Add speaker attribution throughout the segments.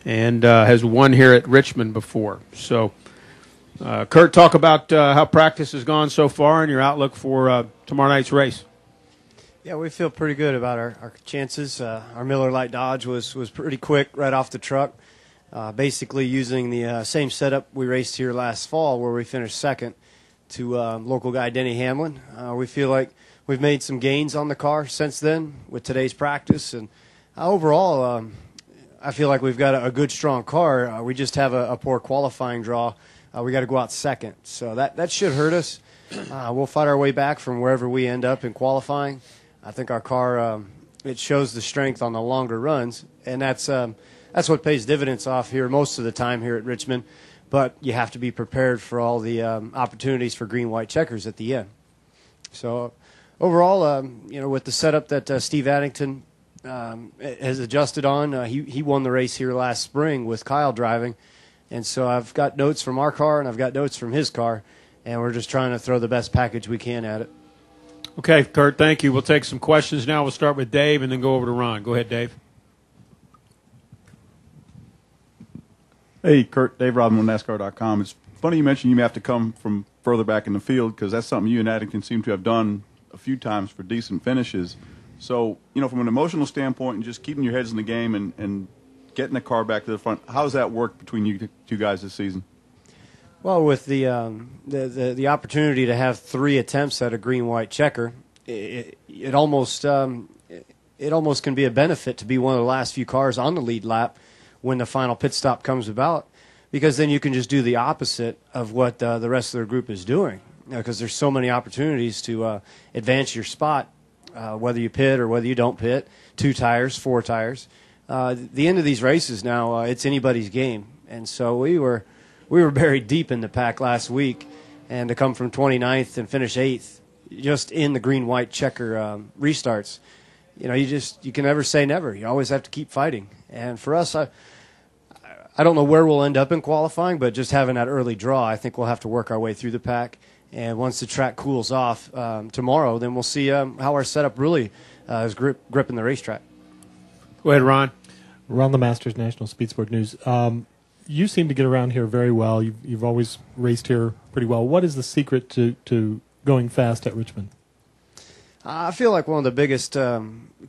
Speaker 1: and has won here at Richmond before. So, Kurt, talk about how practice has gone so far and your outlook for tomorrow night's race.
Speaker 2: Yeah, we feel pretty good about our chances. Our Miller Lite Dodge was pretty quick right off the truck, basically using the same setup we raced here last fall where we finished second to local guy Denny Hamlin. We feel like we've made some gains on the car since then with today's practice, and overall I feel like we've got a good, strong car. We just have a poor qualifying draw. We got to go out second, so that should hurt us. We'll fight our way back from wherever we end up in qualifying. I think our car it shows the strength on the longer runs, and that's what pays dividends off here most of the time here at Richmond. But you have to be prepared for all the opportunities for green-white checkers at the end. So overall, with the setup that Steve Addington has adjusted on, he won the race here last spring with Kyle driving. And so I've got notes from our car and I've got notes from his car, and we're just trying to throw the best package we can at it.
Speaker 1: Okay, Kurt, thank you. We'll take some questions now. We'll start with Dave and then go over to Ron. Go ahead, Dave.
Speaker 3: Hey, Kurt, Dave Rodman on NASCAR.com. It's funny you mentioned you may have to come from further back in the field because that's something you and Addington seem to have done a few times for decent finishes. So, from an emotional standpoint and just keeping your heads in the game and getting the car back to the front, how does that work between you two guys this season?
Speaker 2: Well, with the opportunity to have 3 attempts at a green-white checker, it almost can be a benefit to be one of the last few cars on the lead lap when the final pit stop comes about, because then you can just do the opposite of what the rest of the group is doing, because there's so many opportunities to advance your spot, whether you pit or whether you don't pit, 2 tires, 4 tires. The end of these races now, it's anybody's game, and so we were buried deep in the pack last week, and to come from 29th and finish 8th just in the green-white checker restarts, you can never say never. You always have to keep fighting. And for us, I don't know where we'll end up in qualifying, but just having that early draw, I think we'll have to work our way through the pack. And once the track cools off tomorrow, then we'll see how our setup really is gripping the racetrack.
Speaker 1: Go ahead, Ron.
Speaker 4: Ron the Masters, National Speed Sport News. You seem to get around here very well. You've always raced here pretty well. What is the secret to going fast at Richmond?
Speaker 2: I feel like one of the biggest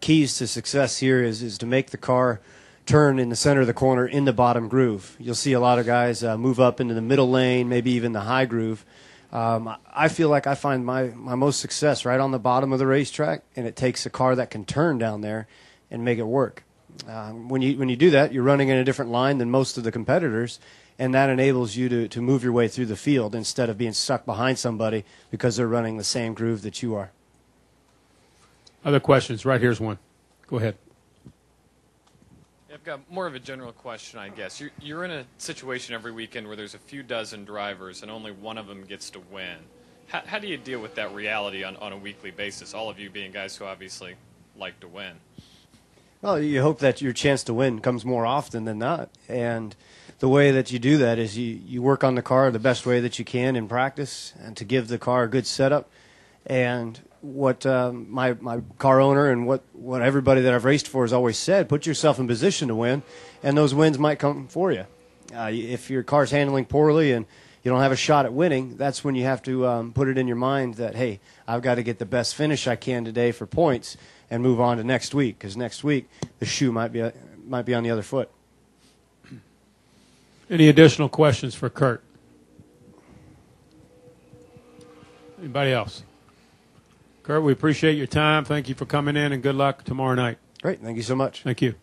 Speaker 2: keys to success here is to make the car turn in the center of the corner in the bottom groove. You'll see a lot of guys move up into the middle lane, maybe even the high groove. I feel like I find my most success right on the bottom of the racetrack, and it takes a car that can turn down there and make it work. When you do that, you're running in a different line than most of the competitors, and that enables you to move your way through the field instead of being stuck behind somebody because they're running the same groove that you are.
Speaker 1: Other questions? Right here's one. Go ahead.
Speaker 5: I've got more of a general question, I guess. You're in a situation every weekend where there's a few dozen drivers and only one of them gets to win. How do you deal with that reality on a weekly basis, all of you being guys who obviously like to win?
Speaker 2: Well, you hope that your chance to win comes more often than not. And the way that you do that is you work on the car the best way that you can in practice and to give the car a good setup. And what my car owner and what everybody that I've raced for has always said, put yourself in position to win, and those wins might come for you. If your car's handling poorly and you don't have a shot at winning, that's when you have to put it in your mind that, hey, I've got to get the best finish I can today for points and move on to next week, because next week the shoe might be on the other foot.
Speaker 1: Any additional questions for Kurt? Anybody else? Kurt, we appreciate your time. Thank you for coming in, and good luck tomorrow night.
Speaker 2: Great. Thank you so much.
Speaker 1: Thank you.